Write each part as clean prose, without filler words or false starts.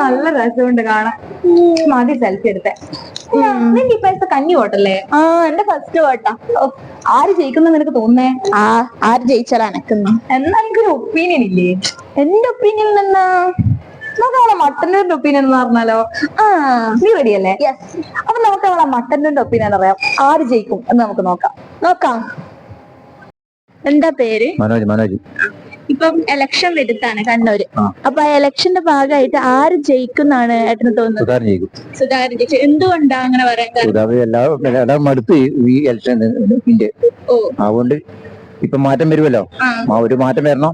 നല്ല രസമുണ്ട് കാണാൻ. മതി സെൽഫി എടുത്തേ. നിന്റെ ഇപ്പോഴത്തെ കഞ്ഞി വോട്ടല്ലേ? എന്റെ ഫസ്റ്റ് വോട്ടാ. ആര് ജയിക്കുന്ന നിനക്ക് തോന്നുന്നേ? ആര് ജയിച്ചാൽ അനക്കുന്ന? എന്നാ എനിക്കൊരു ഒപ്പീനിയൻ ഇല്ലേ? എന്റെ ഒപ്പീനിയൻ എന്നാ നമുക്ക് അവളെ മട്ടന്നൂരിന്റെ ഒപ്പീനിയൻ എന്ന് പറഞ്ഞാലോ? നീ റെഡിയല്ലേ? അപ്പൊ നമുക്ക് അവളെ മട്ടന്നൂരിന്റെ ഒപ്പീനിയൻ അറിയാം. ആര് ജയിക്കും എന്ന് നമുക്ക് നോക്കാം. എന്താ പേര്? മനോജ്. ഇപ്പം എലക്ഷൻ വരുത്താണ് കണ്ണൂര്. അപ്പൊ ആ എലക്ഷന്റെ ഭാഗമായിട്ട് ആര് ജയിക്കുന്നാണ് ഏട്ടന് തോന്നുന്നത്? സുധാകരൻ ജയിച്ചു. എന്തുകൊണ്ടാ അങ്ങനെ പറയാൻ? മടുത്ത് ഈ ഇലക്ഷൻ അതുകൊണ്ട് ഇപ്പൊ മാറ്റം വരുമല്ലോ, ഒരു മാറ്റം വരണം.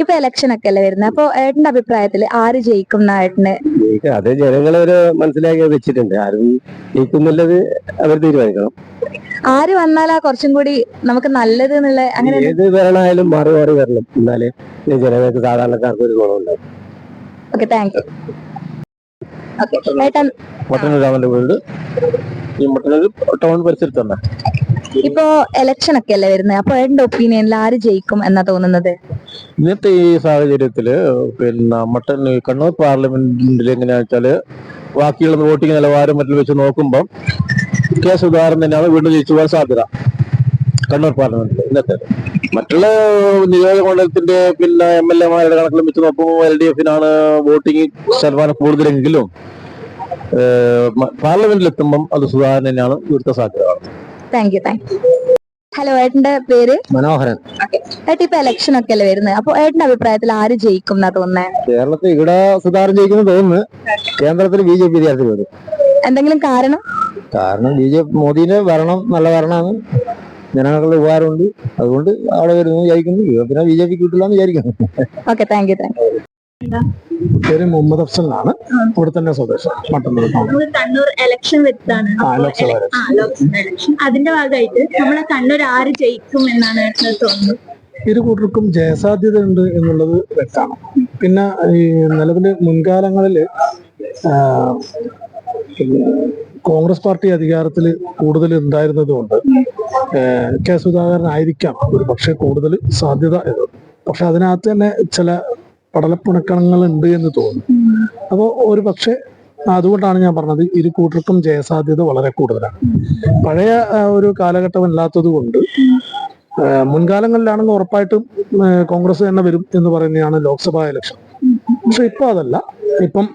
ഇപ്പൊ ഇലക്ഷൻ ഒക്കെ അല്ലേ വരുന്നത്. അപ്പൊ ഏട്ടന്റെ അഭിപ്രായത്തില് ആര് ജയിക്കും ഏട്ടന്? അത് ജനങ്ങളൊരു മനസ്സിലാക്കി വെച്ചിട്ടുണ്ട്. ആരും ജയിക്കുന്നുള്ളത് അവർ തീരുമാനിക്കണം. ആര് വന്നാലാ കുറച്ചും കൂടി നമുക്ക് നല്ലത് എന്നുള്ള അങ്ങനെ? ഏത് ഭരണമായാലും മാറി വരണം, എന്നാലേ ജനങ്ങൾക്ക് സാധാരണക്കാർക്ക് ഒരു ഗുണമുണ്ടാവും. Okay, thank you. ഏട്ടൻ മട്ടന്നൂർ വീട് ഈ മട്ടന്നൂർ ടൗൺ പരിസരത്താണ്. ഇപ്പൊ ഇലക്ഷൻ ഒക്കെ അല്ലേ വരുന്നത്. അപ്പൊ ഏട്ടന്റെ ഒപ്പീനിയനിൽ ആര് ജയിക്കും എന്നാ തോന്നുന്നത്? ഇന്നത്തെ ഈ സാഹചര്യത്തില് മട്ടന്നൂർ കണ്ണൂർ പാർലമെന്റിൽ എങ്ങനെയാ വെച്ചാല് ബാക്കിയുള്ള വോട്ടിംഗ് നിലവാരം മറ്റും വെച്ച് നോക്കുമ്പോൾ കെ സുധാകരൻ തന്നെയാണ് വീണ്ടും ജയിച്ചു പോകാൻ സാധ്യത കണ്ണൂർ പാർലമെന്റിൽ. ഇന്നത്തെ മറ്റുള്ള നിയോജകമണ്ഡലത്തിന്റെ MLA-മാരുടെ കണക്കിലും വെച്ച് നോക്കുമ്പോൾ LDF-നാണ് വോട്ടിംഗ് ശതമാനം കൂടുതലെങ്കിലും പാർലമെന്റിൽ എത്തുമ്പം അത് സുധാകരൻ തന്നെയാണ് ഇവിടുത്തെ സാധ്യത. Thank you. ഹലോ, ഏട്ടന്റെ പേര്? മനോഹരൻ. ഏട്ടൻ ഇപ്പൊ ഇലക്ഷൻ ഒക്കെ അല്ലേ വരുന്നത്. അപ്പൊ ഏട്ടന്റെ അഭിപ്രായത്തിൽ ആര് ജയിക്കും എന്നാ തോന്നുന്നത്? കേരളത്തിൽ ഇവിടെ സുധാകരൻ ജയിക്കുന്നു തോന്നുന്നു. കേന്ദ്രത്തിൽ BJP വിദ്യാർത്ഥി വരും. എന്തെങ്കിലും കാരണം? മോദിന്റെ ഭരണം നല്ല ഭരണമാണ്, ജനങ്ങളുടെ ഉപകാരമുണ്ട്. അതുകൊണ്ട് അവിടെ വരുന്നു വിചാരിക്കുന്നു. പിന്നെ BJP കിട്ടില്ല എന്ന് വിചാരിക്കുന്നു. Okay, thank you. പേര് മുഹമ്മദ് അഫ്സൽ എന്നാണ്. ഇവിടെ തന്നെ സ്വദേശം മട്ടന്നൂർ. കണ്ണൂർ ഇലക്ഷൻ വെച്ചാണ്. അതിന്റെ ഭാഗമായിട്ട് നമ്മളെ കണ്ണൂർ ആര് ജയിക്കും എന്നാണ് തോന്നുന്നത്? ഇരു കൂട്ടർക്കും ജയസാധ്യത ഉണ്ട് എന്നുള്ളത് വ്യക്തമാണ്. പിന്നെ ഈ നിലവില് മുൻകാലങ്ങളിൽ കോൺഗ്രസ് പാർട്ടി അധികാരത്തിൽ കൂടുതൽ ഉണ്ടായിരുന്നത് കൊണ്ട് കെ സുധാകരനായിരിക്കാം ഒരു പക്ഷെ കൂടുതൽ സാധ്യത എന്നത്. പക്ഷെ അതിനകത്ത് തന്നെ ചില പടലപ്പിണക്കണങ്ങൾ ഉണ്ട് എന്ന് തോന്നുന്നു. അപ്പോൾ ഒരു പക്ഷെ അതുകൊണ്ടാണ് ഞാൻ പറഞ്ഞത് ഇരു കൂട്ടർക്കും ജയസാധ്യത വളരെ കൂടുതലാണ്. പഴയ ഒരു കാലഘട്ടമല്ലാത്തത് കൊണ്ട് മുൻകാലങ്ങളിലാണെങ്കിൽ ഉറപ്പായിട്ടും കോൺഗ്രസ് തന്നെ വരും എന്ന് പറയുന്നതാണ് ലോക്സഭാ ഇലക്ഷൻ. പക്ഷെ ഇപ്പൊ അതല്ല. ഇപ്പം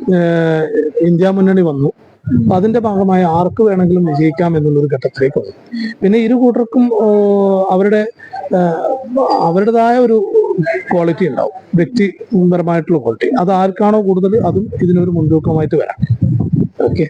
ഇന്ത്യ മുന്നണി വന്നു. അപ്പൊ അതിന്റെ ഭാഗമായി ആർക്ക് വേണമെങ്കിലും വിജയിക്കാം എന്നുള്ളൊരു ഘട്ടത്തിലേക്ക് വന്നു. പിന്നെ ഇരു കൂട്ടർക്കും അവരുടേതായ ഒരു ക്വാളിറ്റി ഉണ്ടാവും, വ്യക്തിപരമായിട്ടുള്ള ക്വാളിറ്റി. അത് ആർക്കാണോ കൂടുതൽ അതും ഇതിനൊരു മുൻതൂക്കമായിട്ട് വരാം. ഓക്കെ.